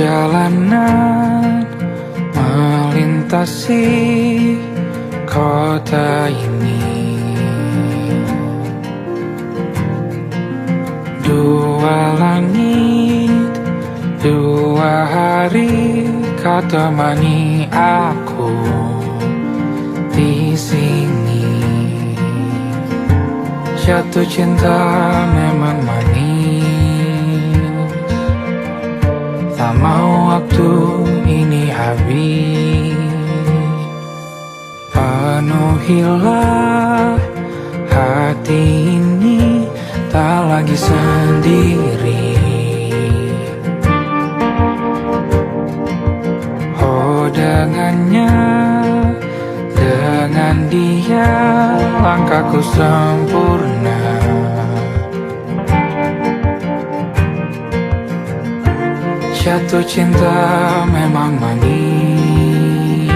Perjalanan melintasi kota ini, dua langit, dua hari kau temani aku di sini. Jatuh cinta memang manis, tak mau waktu ini habis. Penuhilah hati ini, tak lagi sendiri. Oh dengannya, dengan dia langkahku sempurna. Jatuh cinta memang manis,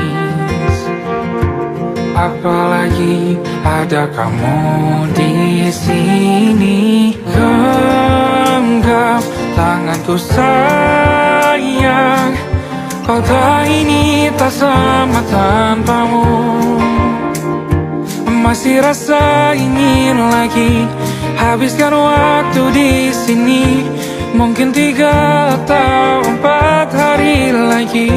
apalagi ada kamu di sini. Genggam tanganku sayang, kota ini tak sama tanpamu. Masih rasa ingin lagi habiskan waktu di sini. Mungkin 3 atau 4 hari lagi.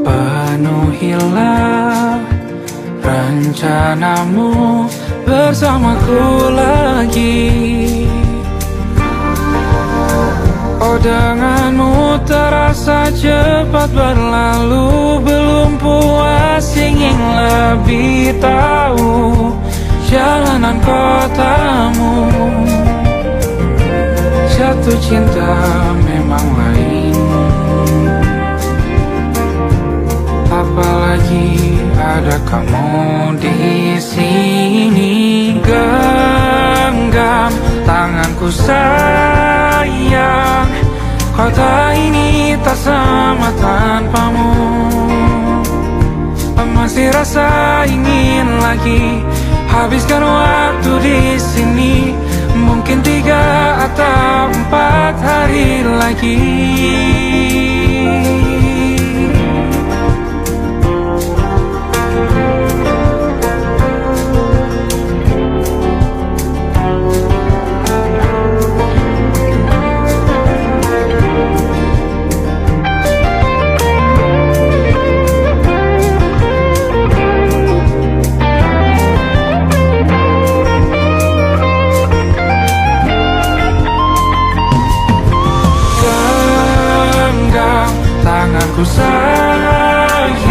Penuhilah rencanamu bersamaku lagi. Oh denganmu terasa cepat berlalu, belum puas ingin lebih tahu jalanan kotamu. Jatuh cinta memang lain, apalagi ada kamu di sini. Genggam tanganku sayang, kota ini tak sama tanpamu. Masih rasa ingin lagi habiskan waktu di sini. Mungkin 3 atau 4 hari lagi. Tanganku sayang,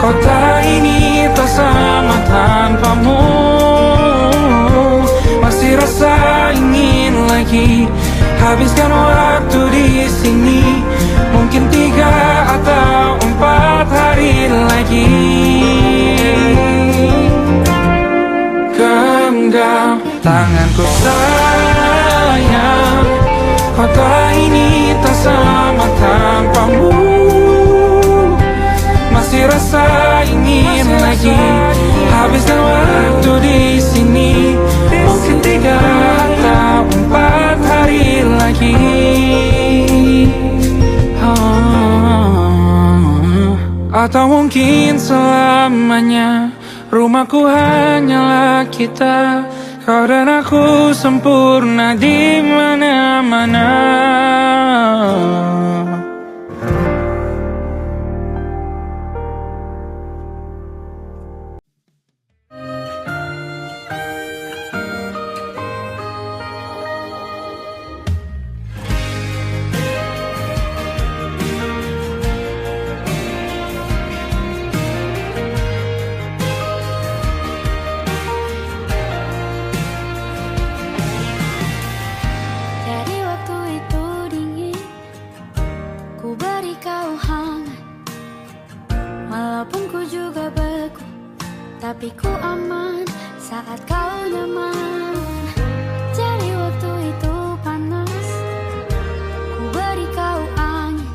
kota ini tak sama tanpamu. Masih rasa ingin lagi habiskan waktu di sini. Mungkin 3 atau 4 hari lagi. Genggam tanganku sayang, kota ini tak sama tanpamu. Masih rasa ingin lagi habiskan waktu di sini. Mungkin 3 atau 4 hari lagi. Atau mungkin selamanya. Rumahku hanyalah kita, kau dan aku sempurna di mana-mana. Tapi ku aman saat kau nyaman. Jadi waktu itu panas, ku beri kau angin.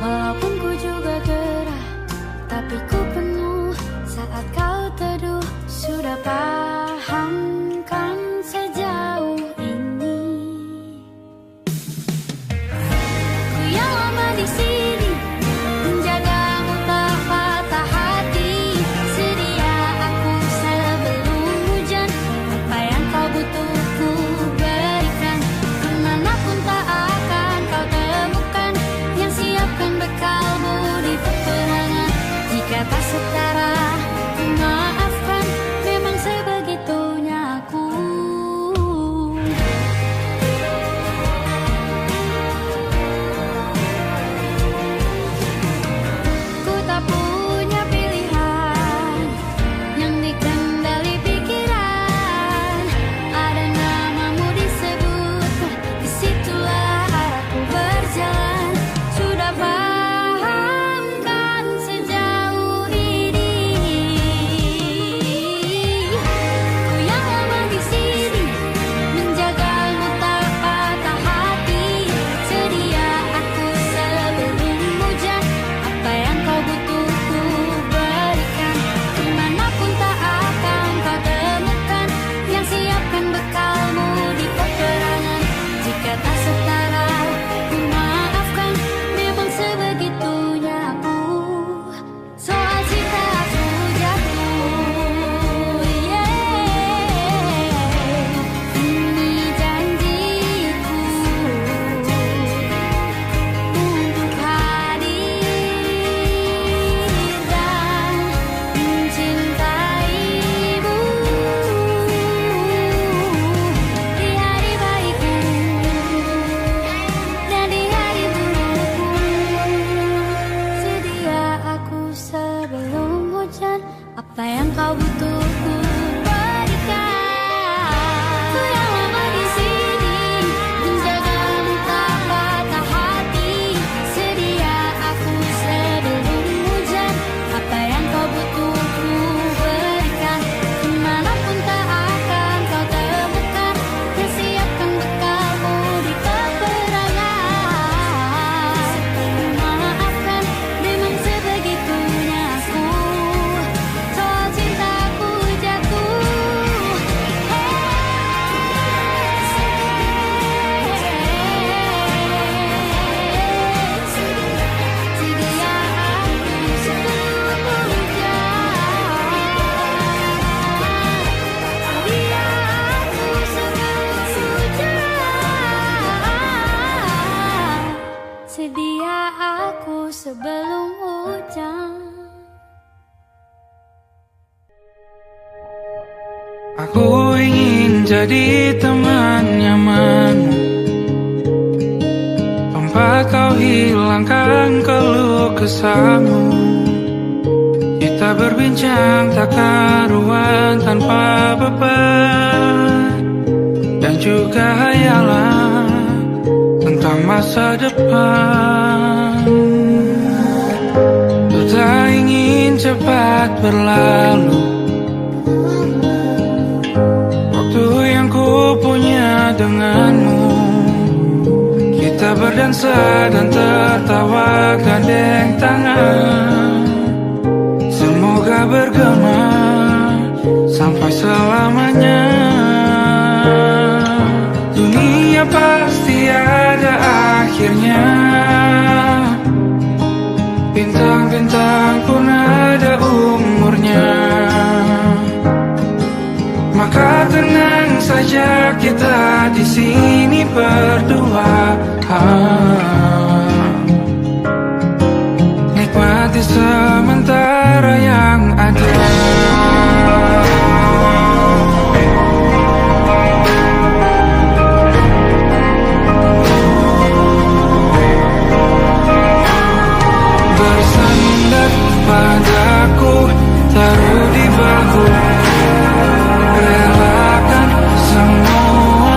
Walaupun ku juga gerah, tapi ku penuh saat kau teduh Aku ingin jadi teman nyamanmu, tempat kau hilangkan keluh kesahmu. Kita berbincang tak karuan tanpa beban, dan juga hayalan tentang masa depan. Ku tak ingin cepat berlalu waktu yang ku punya denganmu. Kita berdansa dan tertawa gandeng tangan. Semoga bergema sampai selamanya. Dunia pasti ada akhirnya, bintang-bintang pun ada umurnya. Maka tenang saja kita di sini berdua. Nikmati sementara yang ada. Bersandar padaku, taruh di bahu, relakan semua,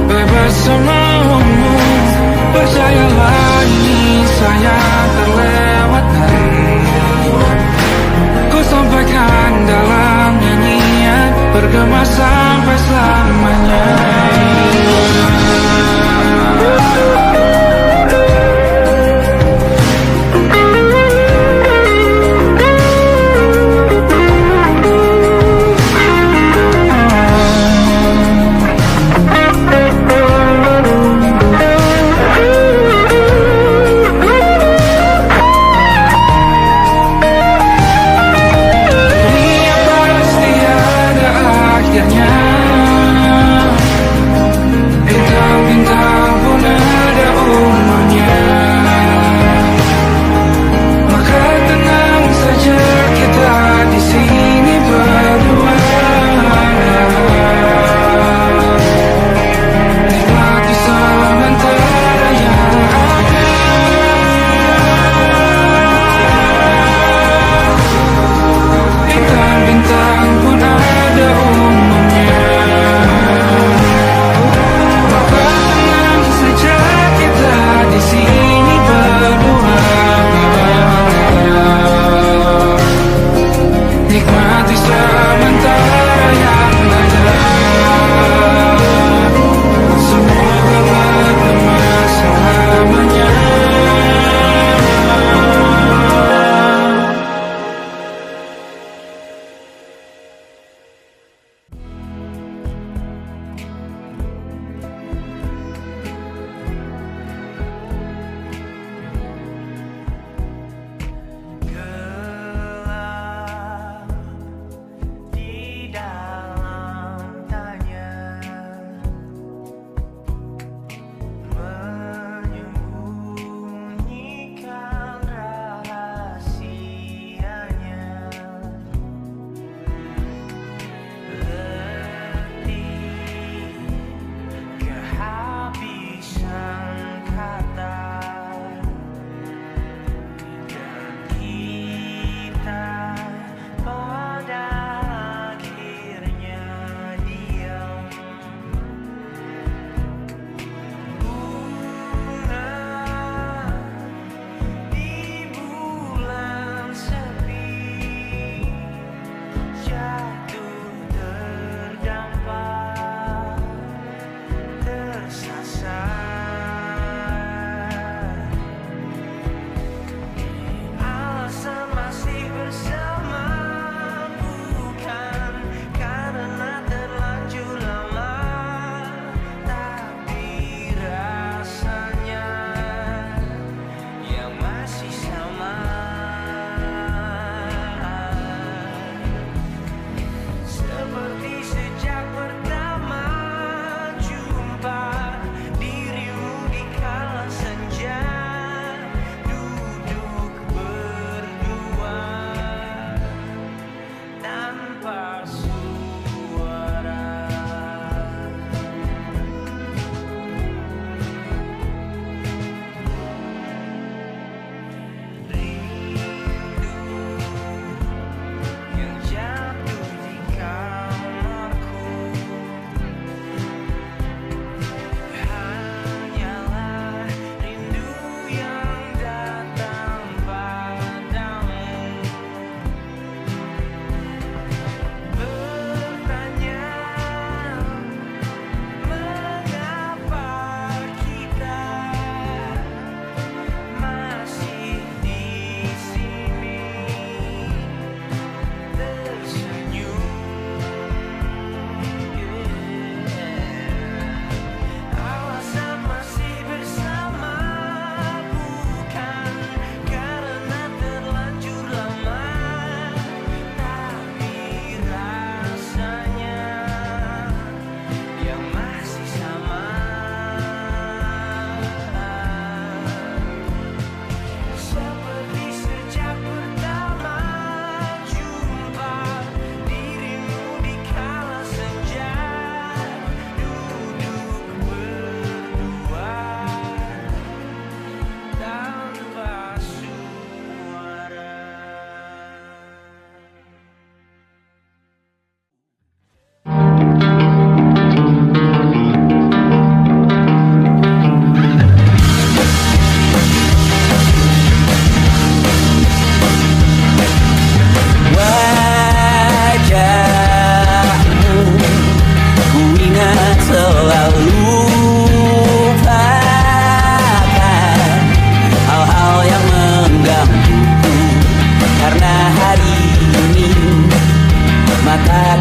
bebas semaumu. Percayalah ini sayang terlewatkan. Ku sampaikan dalam nyanyian, bergema sampai selamanya.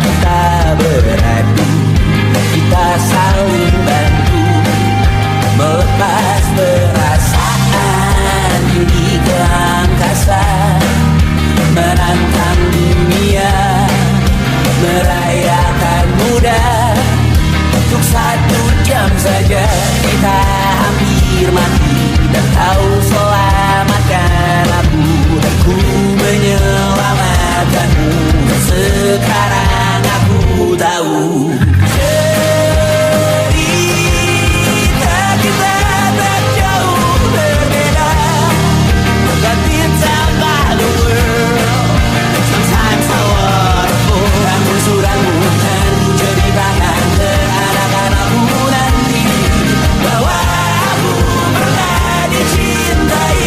kita beradu, kita saling bantu, melepas perasaan tinggi ke angkasa, menantang dunia, merayakan muda. Untuk 1 jam saja kita hampir mati, dan kau selamatkan aku, dan ku menyelamatkanmu. Sekarang aku tahu cerita kita tak jauh berbeda. But it's about the world. Sometimes I waterfall. Ramu-ramu kan ku ceritakan ke anak-anakku nanti, bahwa aku pernah dicintai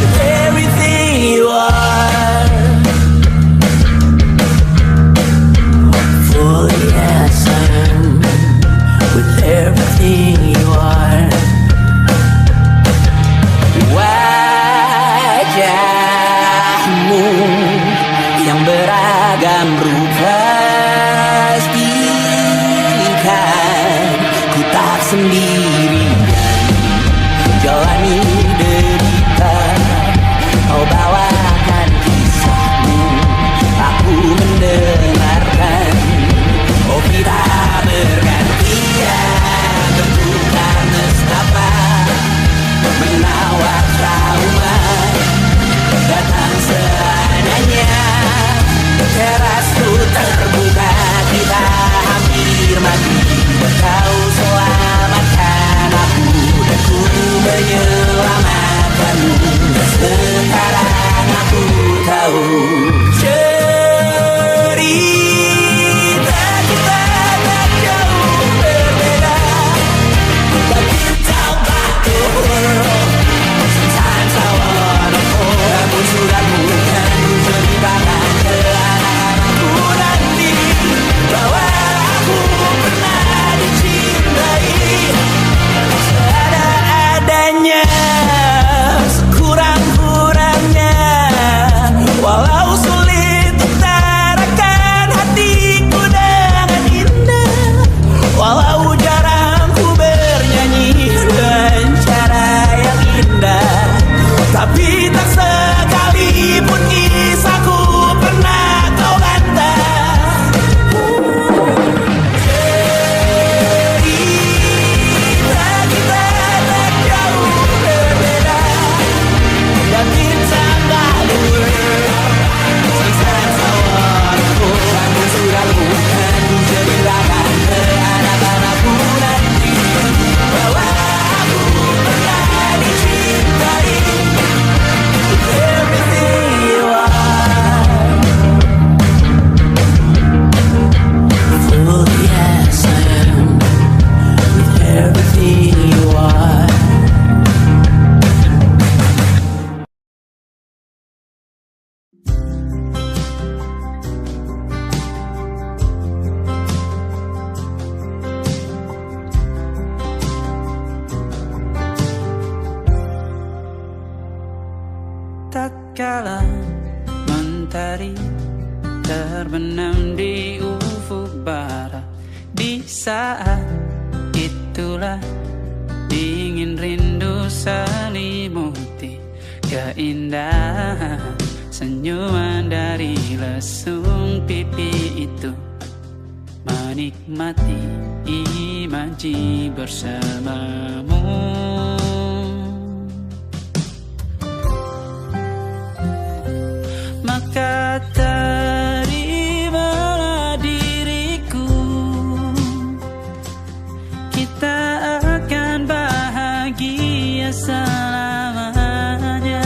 with everything you are. Fully as I am, with everything you are. Wajahmu yang beragam rupa pastikan ku tak sendirian jalani derita. Kau bawakan kisahmu, aku mendengarkan. Oh, kita bergantian bentukan nestapa, menawar trauma datang seadanya. Teras ku terbuka, kita hampir mati, kau selamatkan aku, dan ku menyelamatkanmu. Sekarang aku tahu cerita kita tak jauh berbeda. But it's about the world. Sometimes I wanna fall. Ramu-ramu kan ku ceritakan ke anak-anakku nanti, bahwa aku pernah dicintai seadanya, sekurang-kurangnya. Walau sulit utarakan hatiku dengan indah, walau jarang ku bernyanyi dengan cara yang indah, tapi tak sekalipun kisahku pernah kau bantah. Cerita kita tak jauh berbeda, dan kita tak world. Sometimes I wanna go. Ramu-ramu kan ku ceritakan ke anak-anakku nanti, bahwa aku pernah dicintai with everything you are. Fully as I am, with everything you are. Tatkala mentari terbenam di ufuk barat, di saat itulah dingin rindu selimuti keindahan senyuman dari lesung pipi itu, menikmati imaji bersamamu. Maka terimalah diriku, kita akan bahagia selamanya.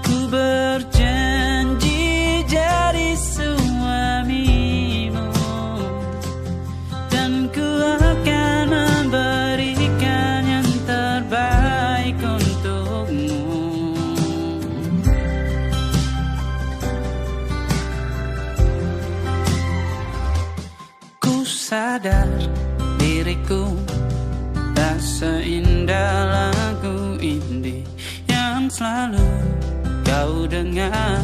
Ku berjanji jadi suamimu, dan ku akan memberikan yang terbaik untukmu. Sadar diriku tak seindah lagu indie yang selalu kau dengar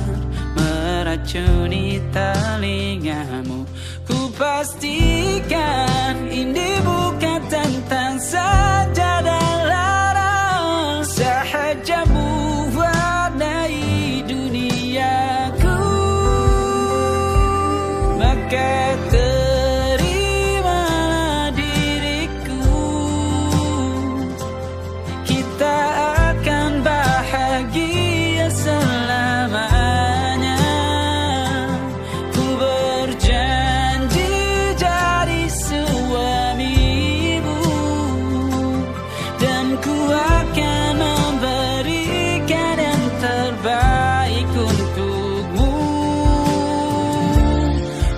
meracuni telingamu. Ku pastikan ini bukan tentang saja dan larang, sahaja mewarnai duniaku. Maka terimalah diriku, kita akan bahagia selamanya. Ku berjanji jadi suamimu, dan ku akan memberikan yang terbaik untukmu.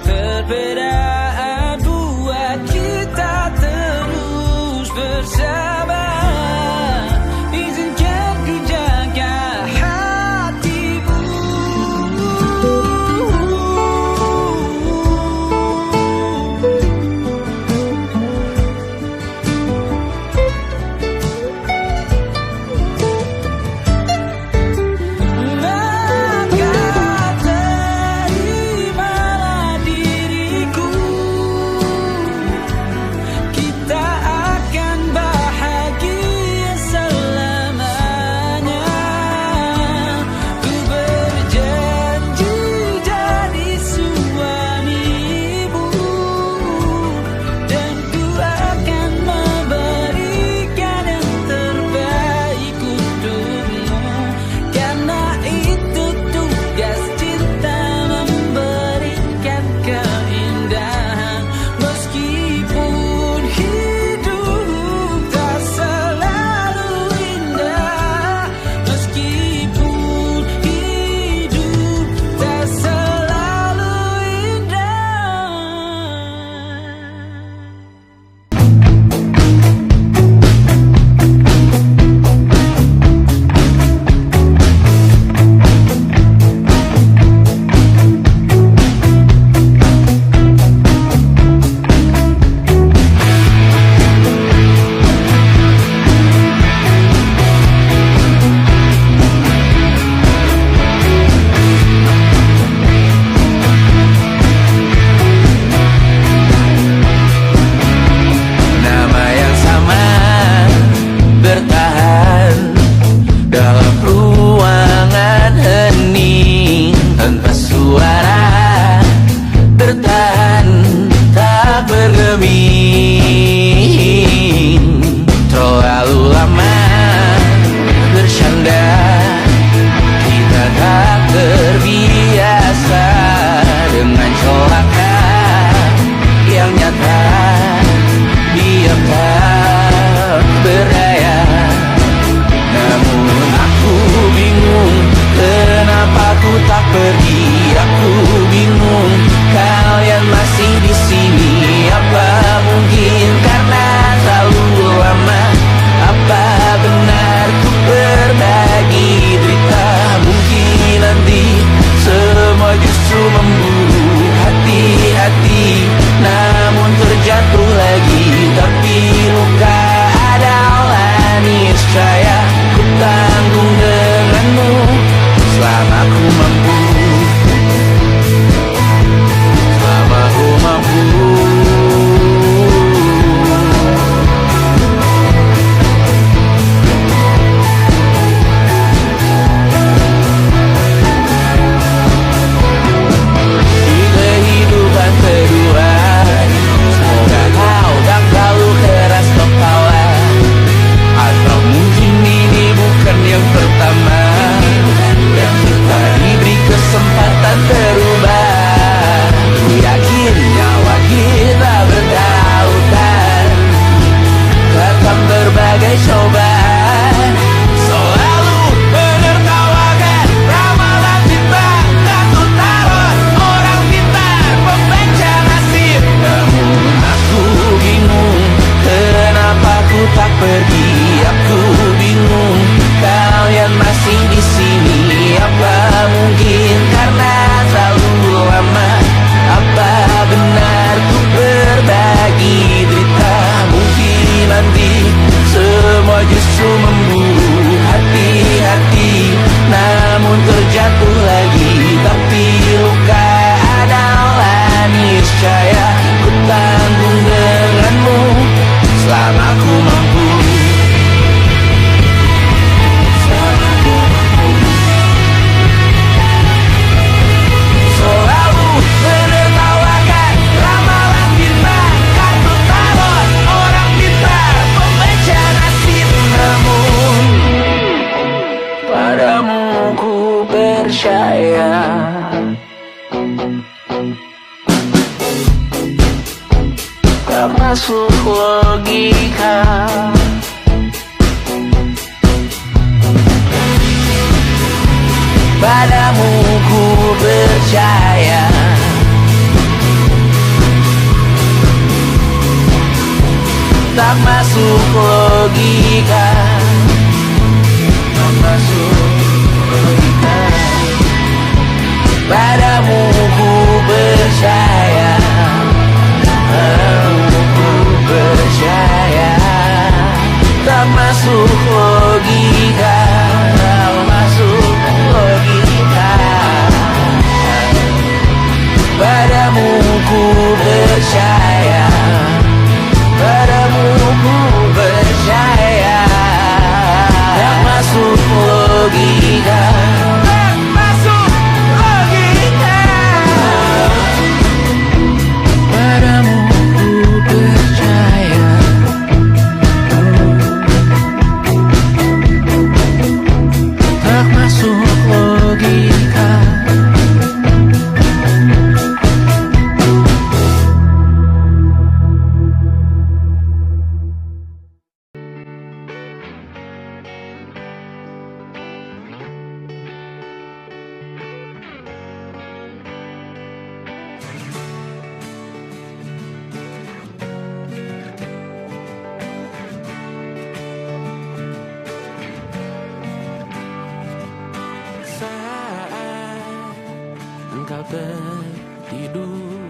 Perbedaan buat kita terus bersama. Izinkan ku jaga hatimu. Maka terimalah diriku, kita akan bahagia selamanya. Ku berjanji jadi suamimu, dan ku akan memberikan yang terbaik untukmu. Karena itu tugas cinta, memberikan keindahan. Meskipun hidup tak selalu indah, meskipun hidup tak selalu indah. Nama yang sama bertahan dalam ruangan hening tanpa suara, bertahan tak bergeming. Terlalu lama bersandar, kita tak terbiasa dengan celaka yang nyata. Diam tak berdaya, namun aku bingung kenapa ku tak pergi. Aku bingung kalian masih di sini. Apa mungkin tak masuk logika. Padamu ku percaya, tak masuk logika, tak masuk logika. Padamu ku percaya, padamu ku percaya, tak masuk logika, tak masuk logika. Padamu ku percaya, padamu ku percaya, tak masuk logika, tak masuk logika. Padamu ku percaya, tak masuk logika. Saat engkau tertidur,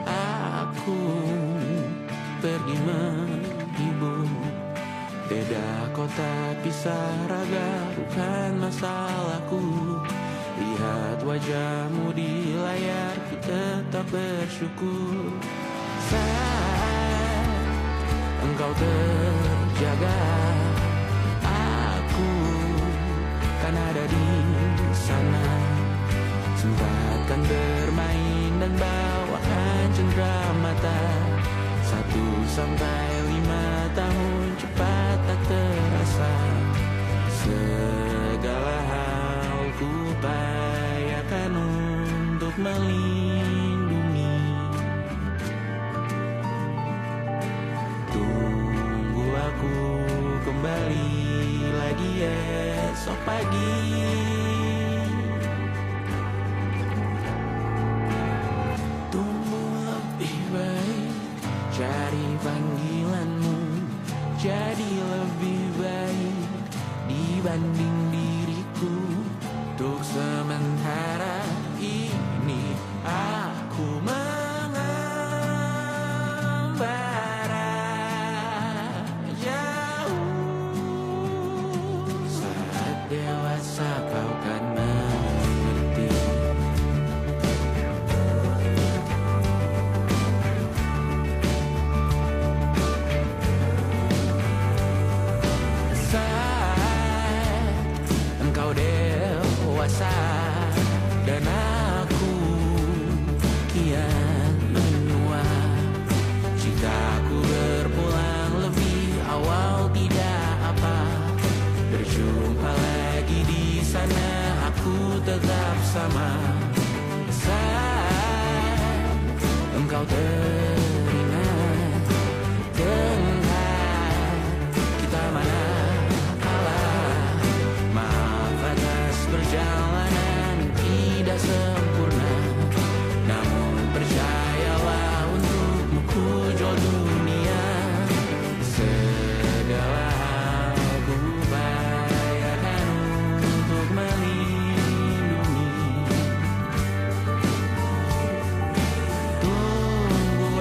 aku pergi menghibur. Beda kota pisah raga, bukan masalahku. Lihat wajahmu di layar, ku tetap bersyukur. Saat engkau terjaga, aku kan ada di sana. Sempatkan bermain dan bawakan cendera mata. 1-5 tahun cepat tak terasa. Segala hal ku upayakan untuk melindungi. Tunggu aku kembali lagi esok pagi. Tumbuh lebih baik, cari panggilanmu, jadi lebih baik dibanding diriku. Untuk sementara ini aku mengembara jauh. Saat dewasa kau kan mengerti. Saat engkau dewasa dan aku kian menua. Jika ku berpulang lebih awal tidak apa. Berjumpa lagi di sana, aku tetap sama. Saat engkau teringat tentang kita mana kalah. Maaf atas perjalanan tidak sempurna, namun percayalah untukmu ku jual dunia. Segala hal ku upayakan untuk melindungi. Tunggu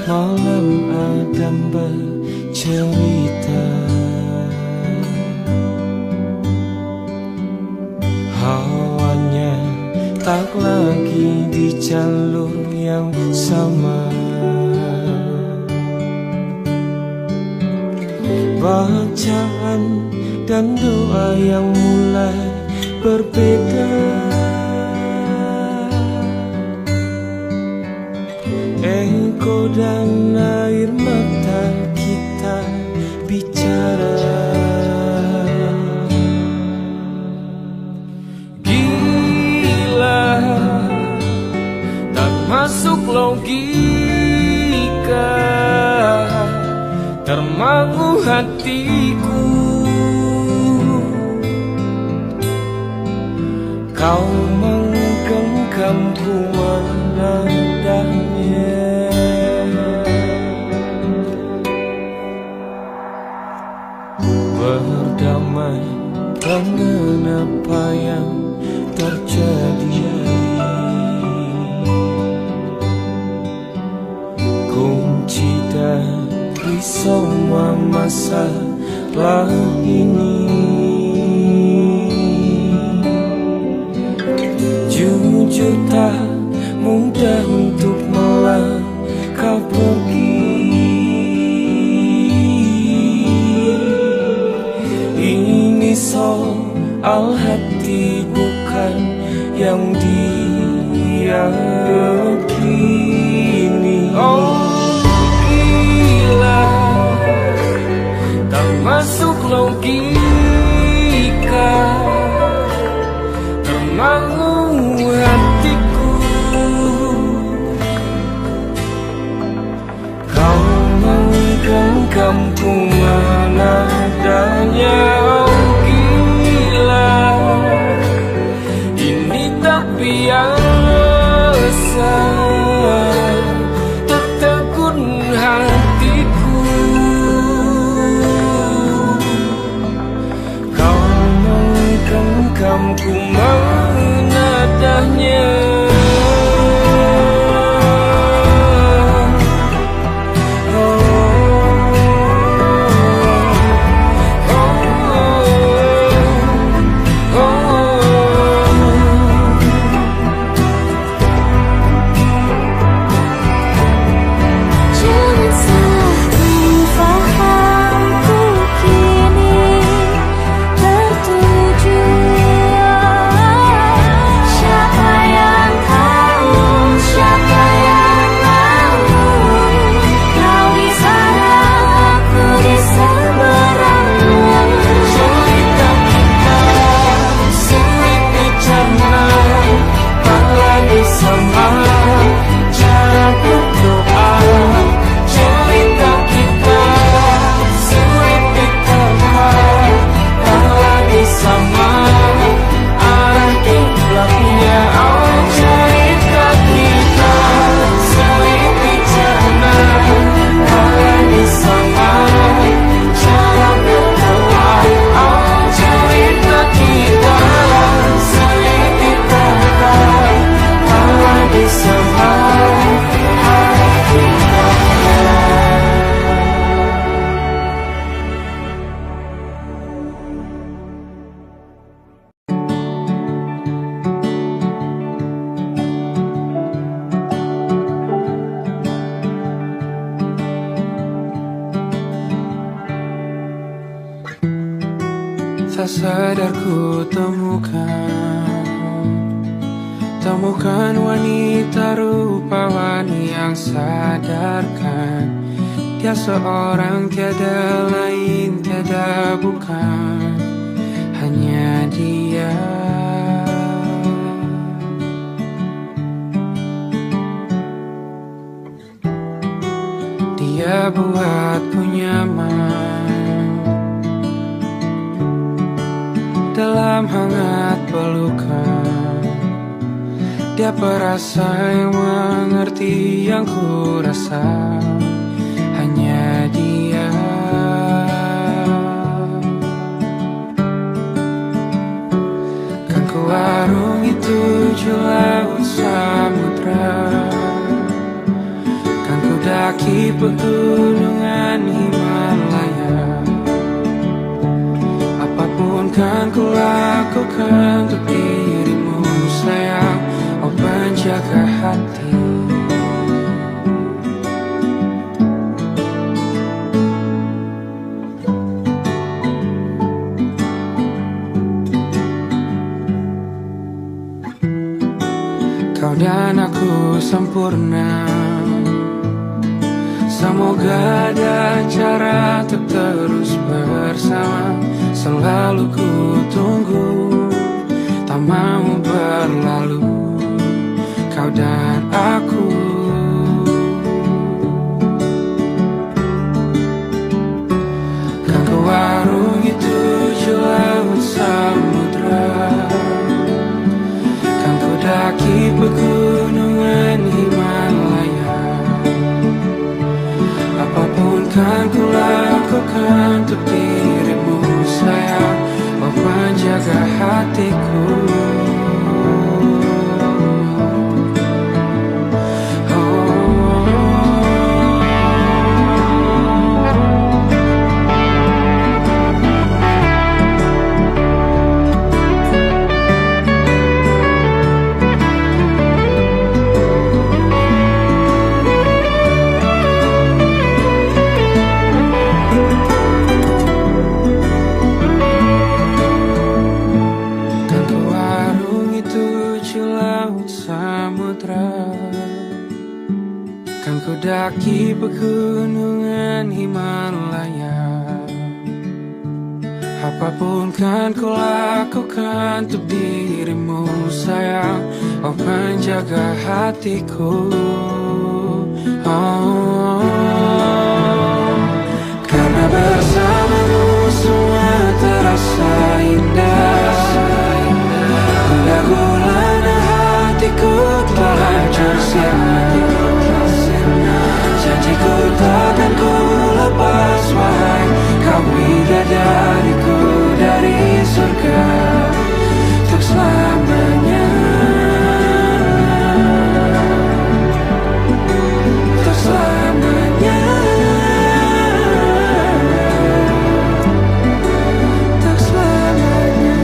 malam Adam bercerita. Hawanya tak lagi di jalur yang sama. Bacaan dan doa yang mulai berbeda. Engkau dan air mata kita bicara. Gila, tak masuk logika, termangu hatiku. Kau menggenggamku menadanya. Berdamai dengan apa yang terjadi. Kunci dari semua masalah ini, jujur tak mudah untuk melangkah pergi. Ini soal hati bukan yang diyakini. Oh gila, tak masuk logika, termangu hatiku. Kau menggenggamku menadanya. Oh gila, ini tak biasa, tertegun hatiku. Kau menggenggamku menadanya. Tak sadar ku temukan wanita rupawani yang sadarkan dia seorang, tiada lain, tiada bukan, hanya dia. Dia buatku nyaman dalam hangat pelukan. Dia perasa yang mengerti yang ku rasa, hanya dia. Kan ku arungi 7 laut samudra, kan ku daki pegunungan Himalaya. Apapun kan ku lakukan untuk dirimu sayang, oh penjaga hati. Kau dan aku sempurna, semoga ada cara untuk terus bersama. Selalu ku tunggu, tak mau berlalu, kau dan aku. Kan ku warungi 7 laut samudra, kan ku daki pegunungan Himalaya. Apapun kan ku lakukan untuk dirimu sayang, oh penjaga hatiku. Kan ku daki pegunungan Himalaya. Apapun kan ku lakukan untuk dirimu sayang, oh penjaga hatiku. Oh, karena bersamamu semua terasa indah. Gundah gulana hatiku telah hancur sia-sia. Janjiku takkan ku lepas, wahai kau bidadariku dari surga untuk selamanya, untuk selamanya, untuk selamanya.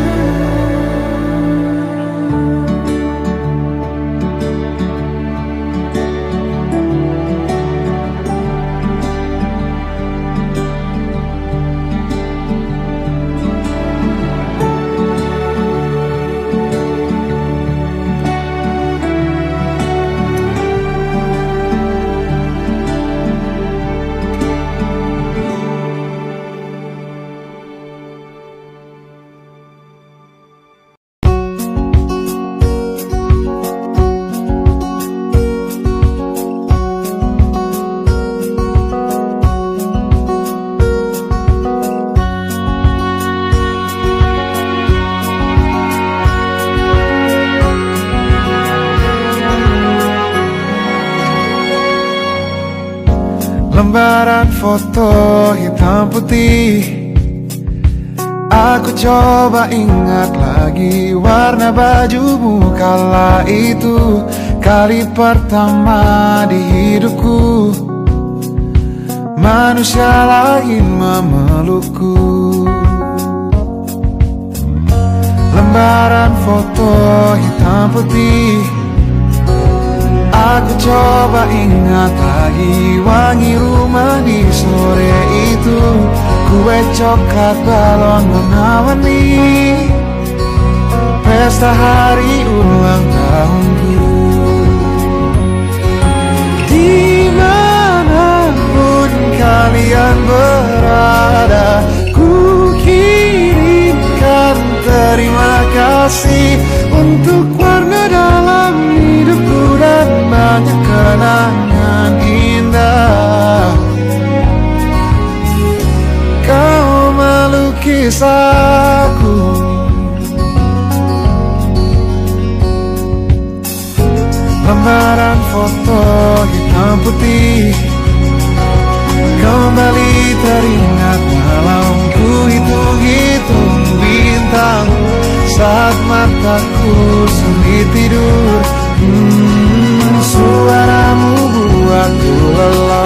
Lembaran foto hitam putih, aku coba ingat lagi warna bajumu kala itu. Kali pertama di hidupku manusia lain memelukku. Lembaran foto hitam putih, aku coba ingat lagi wangi rumah di sore itu. Kue coklat balon warna-warni, pesta hari ulang tahunku. Dimanapun kalian berada, ku kirimkan terima kasih untuk warna dalam hidupku dan banyak kenangan indah. Kau melukis aku, lembaran foto hitam putih, kembali teringat malam ku hitung-hitung bintang saat mataku sulit tidur. Suaramu buatku lelah.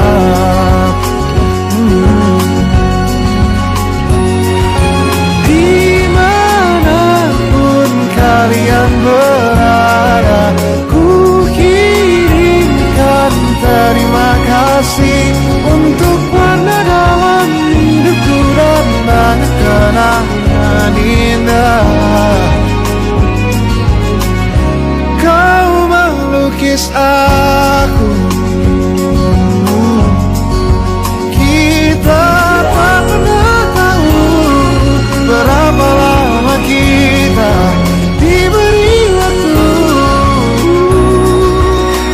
menangis aku. Kita tak pernah tahu berapa lama kita diberi waktu.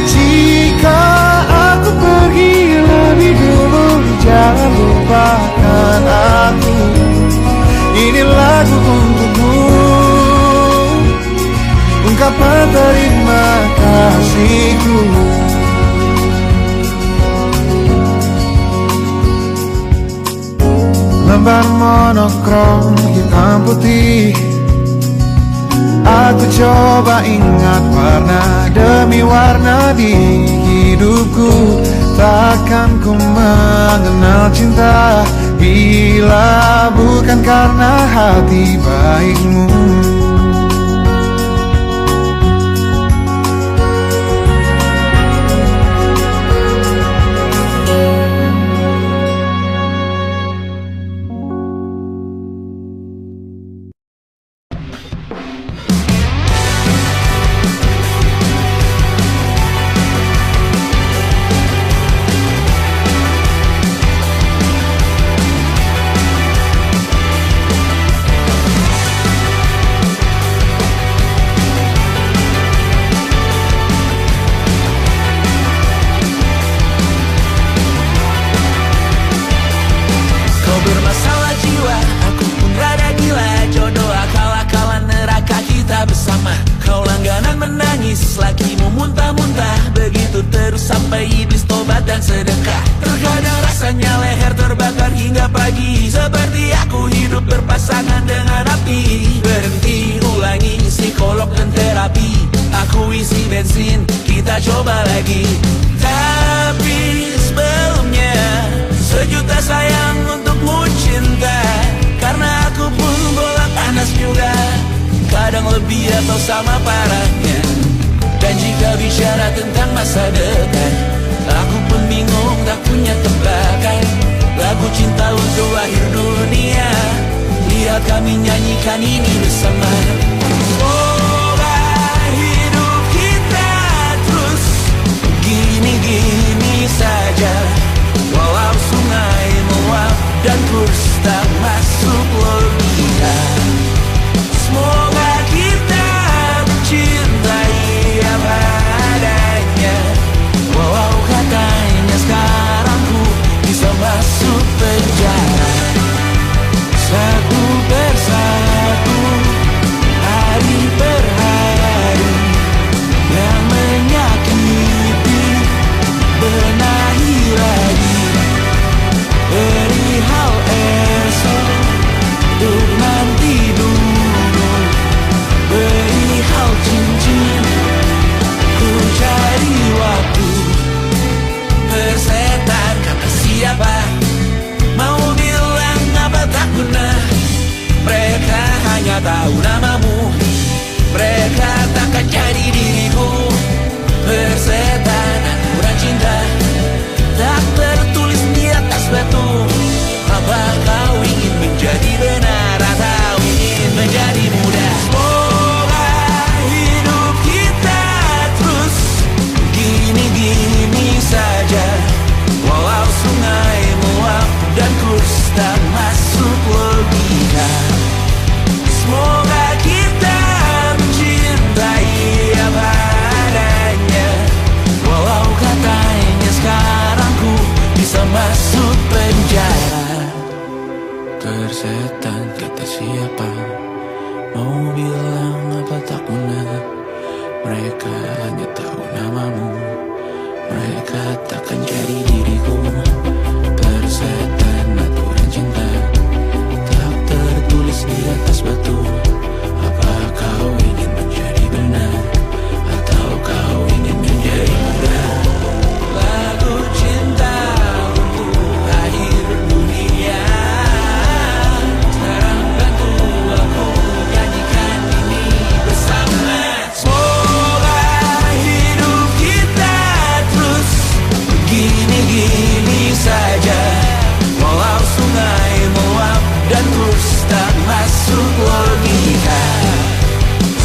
Jika aku pergi lebih dulu, jangan lupakan aku. Ini lagu untukmu, ungkapan terima kasihku. Lembar monokrom hitam putih, aku coba ingat warna demi warna di hidupku. Takkan ku mengenal cinta bila bukan karena hati baikmu.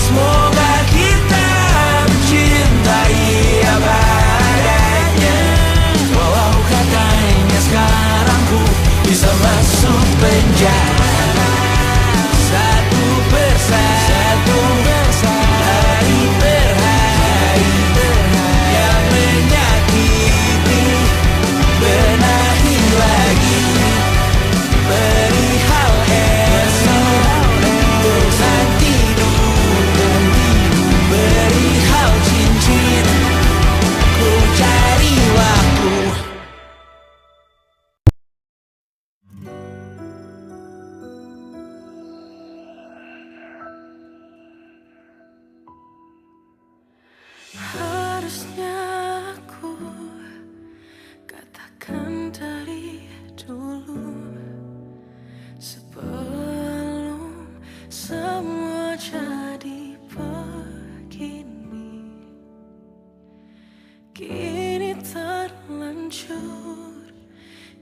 Semoga kita mencintai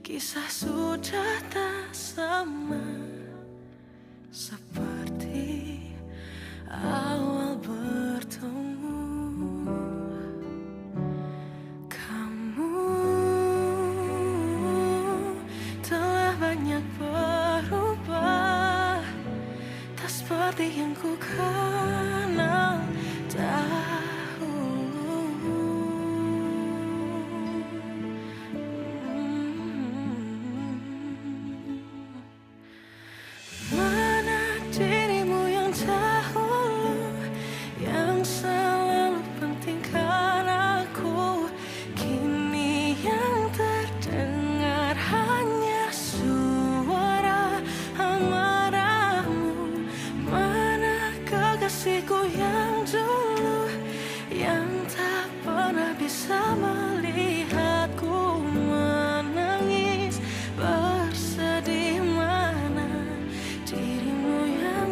Kisah sudah tak sama seperti awal bertemu. Kamu telah banyak berubah, tak seperti yang ku kenal dahulu. Mana dirimu yang dahulu, yang selalu pentingkan aku, kini yang terdengar hanya suara amarahmu. Mana kekasihku yang dulu, yang tak pernah bisa melihatku menangis bersedih. Mana dirimu yang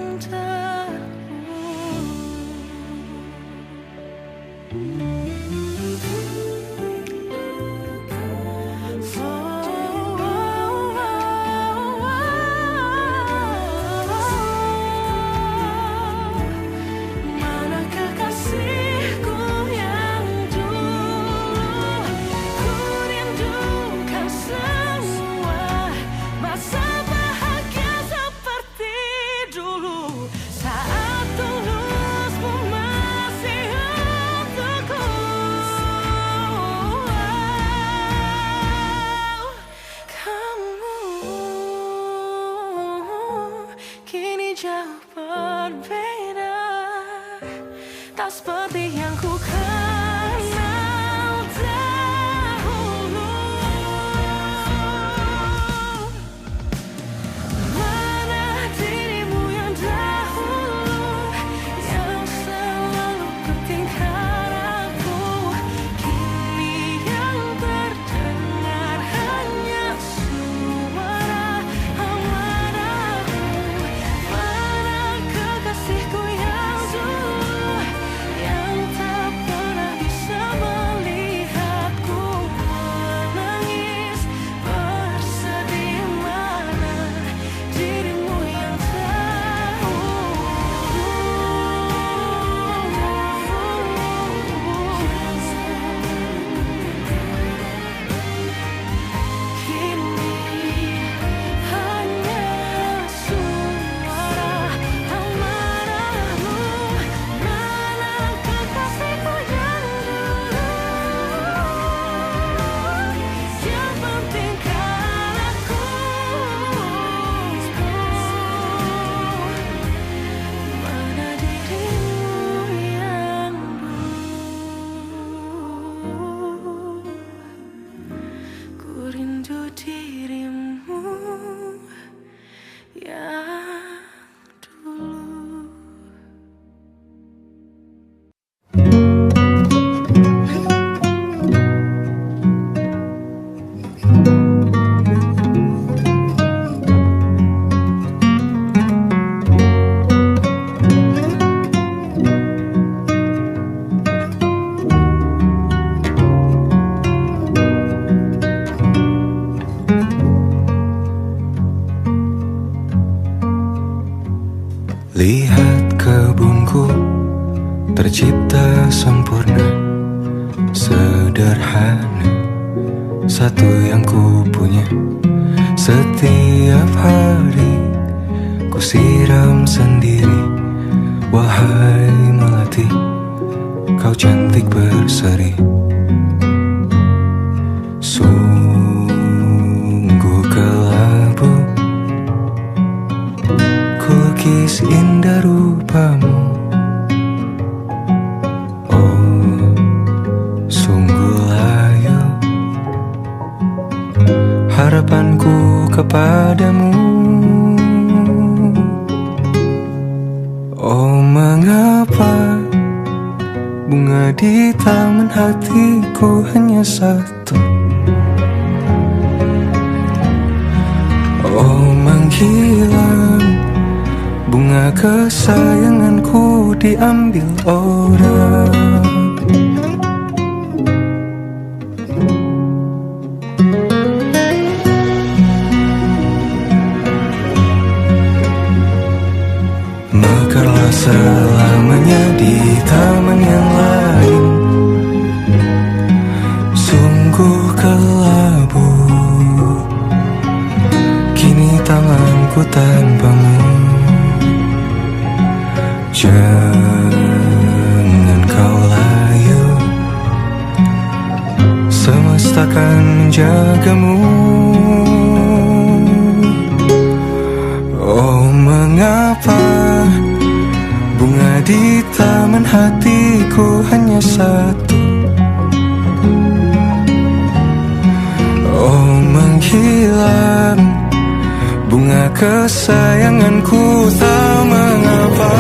mana kekasihku yang dulu, ku rindukan semua masa bahagia seperti dulu, saat tulusmu masih untukku. Kamu kini jauh berbeda, tak seperti yang ku kenal dahulu. Mana dirimu yang dahulu, yang selalu pentingkan aku, kini yang terdengar hanya suara amarahmu. Mana kekasihku yang dulu, yang tak pernah bisa melihatku menangis bersedih. Mana dirimu yang kini hanya suara amarahmu. Mana kekasihku yang dulu, yang pentingkan aku, mana dirimu yang dulu, ku rindu dirimu yang dulu. Lihat kebunku tercipta sempurna, sederhana, satu yang ku punya. Setiap hari ku siram sendiri. Wahai melati, kau cantik berseri. Sungguh kelabu kulkis indah rupamu. Oh, sungguh layu harapanku kepadamu. Oh, mengapa bunga di taman hatiku hanya satu? Oh, menghilang bunga kesayanganku diambil orang. selamanya di taman yang lain. Sungguh kelabu kini tanganku tanpamu. Jangan kau layu, semesta akan menjagamu. Oh, mengapa bunga di taman hatiku hanya satu? Oh, menghilang bunga kesayanganku, tak mengapa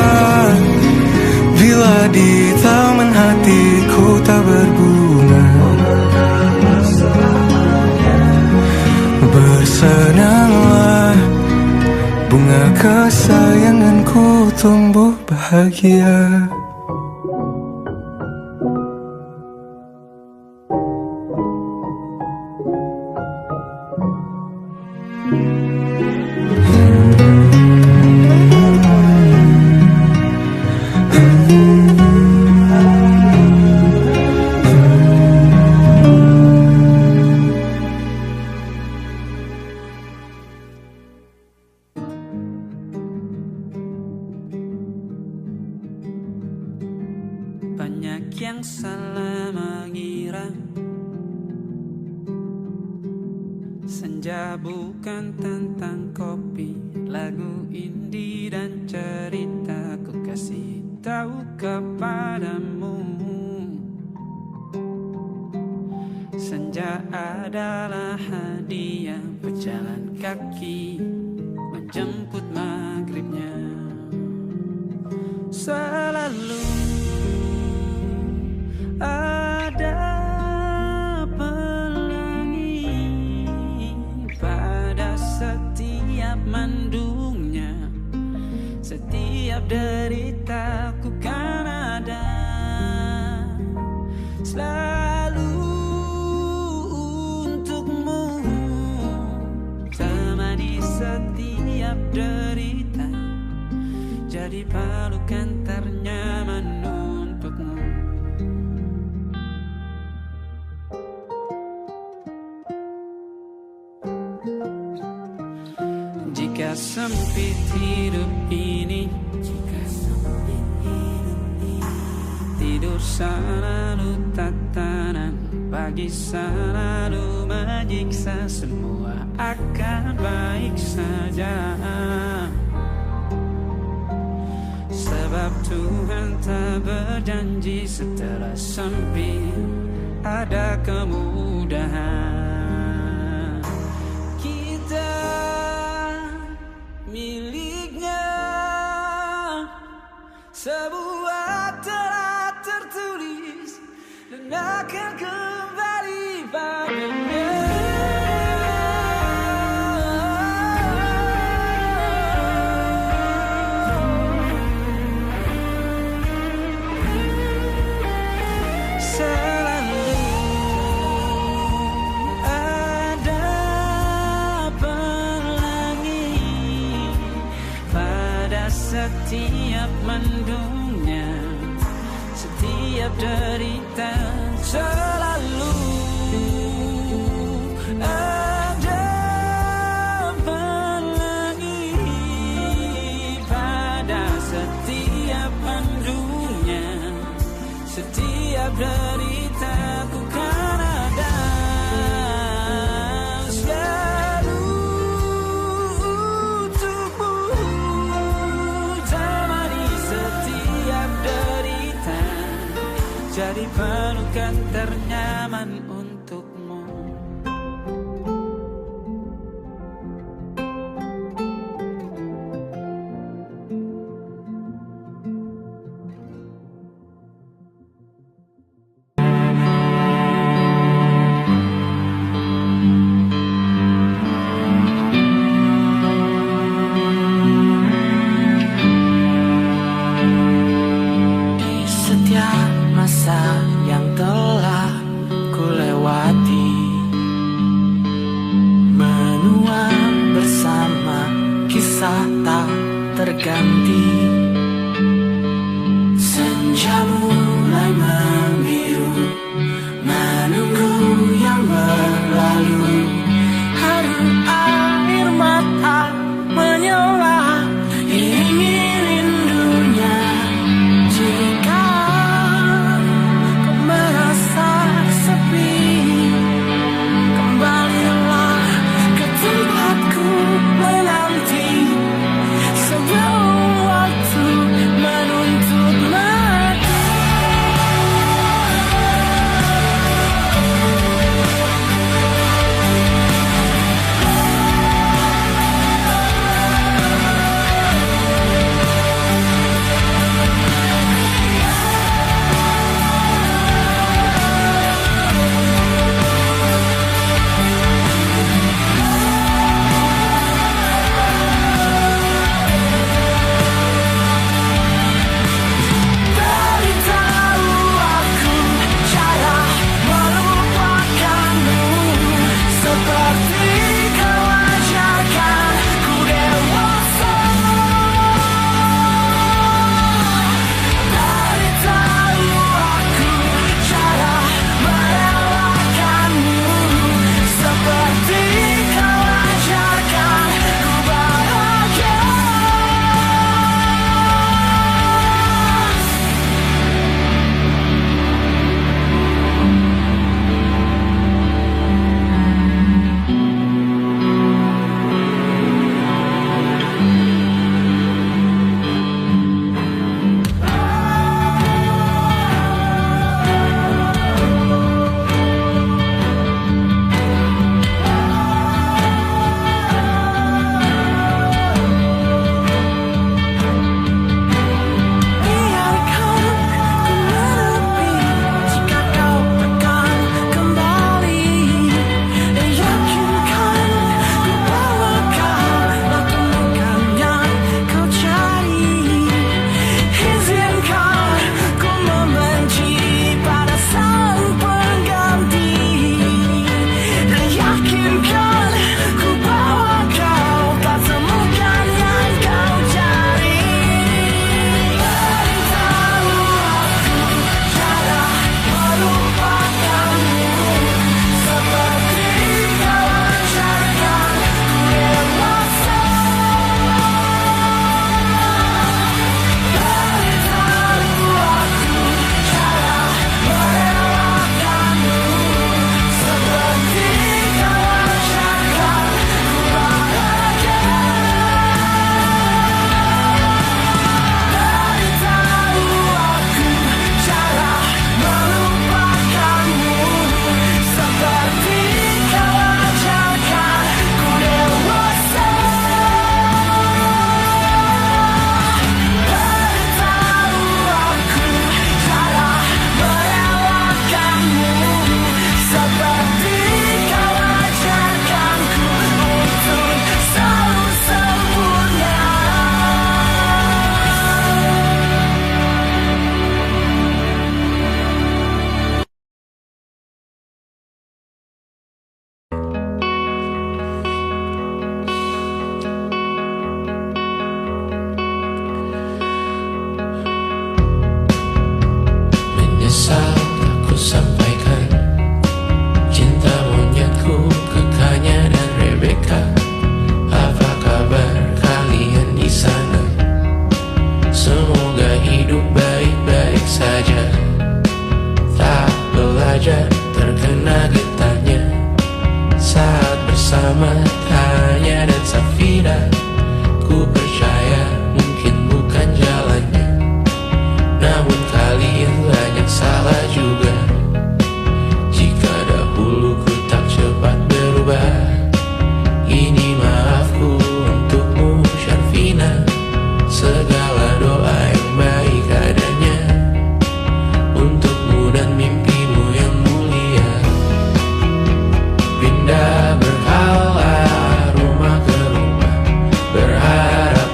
bila di taman hatiku tak berbunga. Bersenanglah bunga kesayanganku tumbuh bahagia. Banyak yang salah mengira senja bukan tentang kopi, lagu indie dan cerita. Ku kasih tahu kepadamu, senja adalah hadiah berjalan kaki menjemput maghribnya. Selalu ada pelangi pada setiap mendungnya, setiap deritaku kan ada selalu untukmu, temani setiap derita, jadi pelukan ternyaman untukmu. Jika sempit hidup ini, tidur selalu tatanan, pagi selalu menyiksa, semua akan baik saja. Sebab Tuhan tak berjanji setelah sempit ada kemudahan. Kita miliknya, sebuah telah tertulis dan akan kembali padanya. Selalu ada pelangi pada setiap mendungnya, setiap derita. Selalu ada pelangi pada setiap mendungnya, setiap deritaku kan ada selalu untukmu, temani setiap derita, jadi pelukan ternyaman untukmu. terganti senja mulai membiru, menunggu yang berlalu. Harum air mata menyala, iringi rindunya. Jika kau merasa sepi, kembalilah ke tempatku menanti sebelum waktu menuntut mati. Beritahu aku cara melupakanmu, seperti kau ajarkan ku dewasa. Beritahu aku cara merelakanmu, seperti kau ajarkan ku bahagia. Biarkan ku menepi jika kau tekan kembali. Yakinkan ku bahwa kau temukan yang kau cari. Izinkan ku membenci pada sang pengganti. Yakinkan ku bahwa kau tak temukan yang kau cari. Beritahu aku cara melupakanmu, seperti kau ajarkan ku dewasa. Beritahu aku cara merelakanmu, seperti kau ajarkan ku bahagia. Beritahu aku cara melupakanmu, seperti kau ajarkan ku dewasa. Beritahu aku cara merelakanmu, seperti kau ajarkan ku untuk selalu sempurna. Menyesal aku sampaikan cinta monyetku ke Kanya dan Rebecca. Apa kabar kalian di sana? Semoga hidup baik-baik saja. Tak belajar terkena getahnya saat bersama Tanya dan Safira. Ku percaya mungkin bukan jalannya, namun kalian banyak salah juga. Jika dahulu ku tak cepat berubah, ini maafku untukmu Syarfina. Segala doa yang baik adanya untukmu dan mimpimu yang mulia. Pindah berhala rumah ke rumah, berharap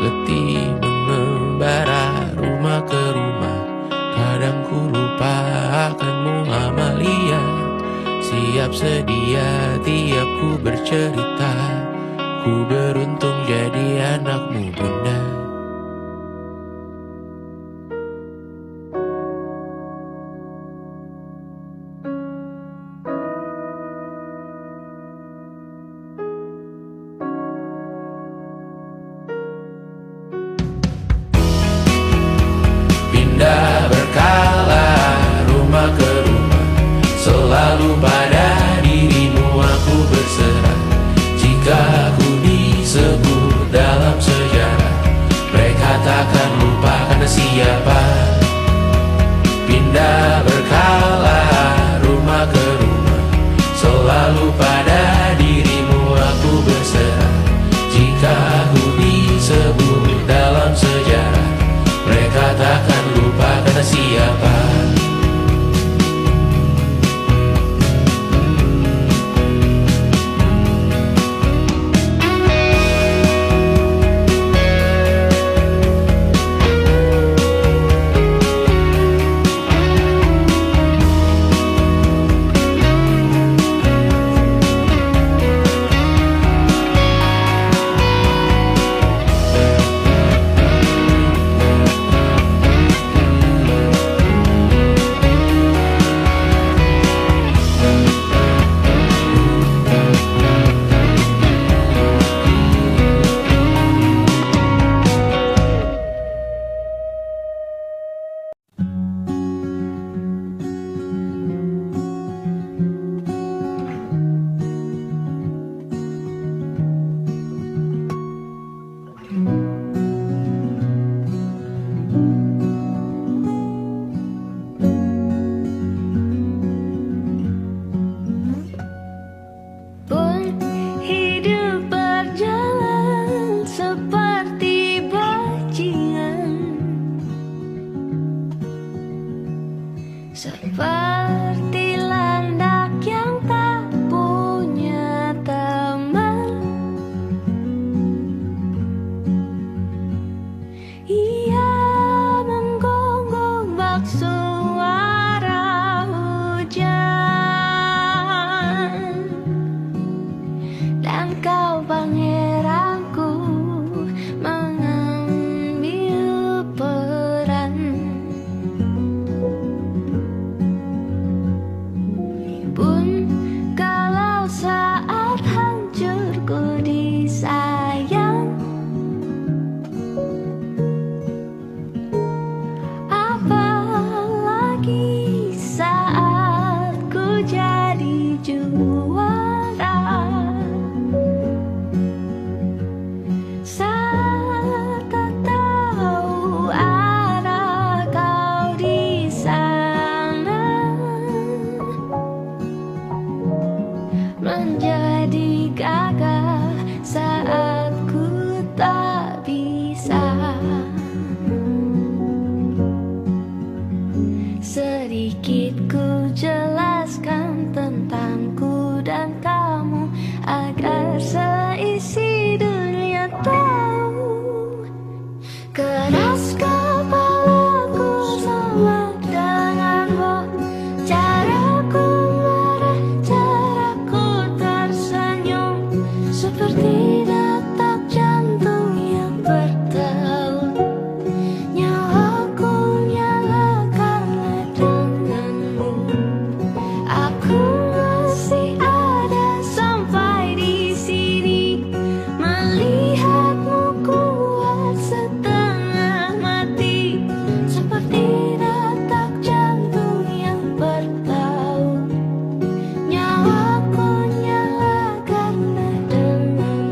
letih mengembara rumah ke rumah. Kadang ku lupa akanmu Amalia. Siap sedia tiap ku bercerita. Ku beruntung jadi anakmu bunda. Pindah berkala rumah ke rumah, selalu pada dirimu aku berserah. Jika aku disebut dalam sejarah, mereka takkan lupa karena siapa. Pindah berkala rumah ke rumah, selalu pada dirimu aku berserah. Jika aku disebut dalam sejarah, mereka takkan lupa karena siapa. Seperti landak yang tak punya teman, ia menggonggong bak suara hujan. Dan kau pangeranku mengambil peran. Pun kalau saat hancurku disayang, apalagi saat ku jadi juara. Saat tak tahu arah kau di sana, menjadi gagah saat ku tak bisa. Sedikit ku jelaskan tentangku dan kamu, agar seisi dunia tahu. Keras kepalaku sama denganmu, caraku marah, caraku tersenyum, seperti detak jantung yang bertaut. Nyawaku nyala karena denganmu. Aku masih ada sampai di sini, melihatmu kuat setengah mati, seperti detak jantung yang bertaut. Nyawaku nyala karena denganmu.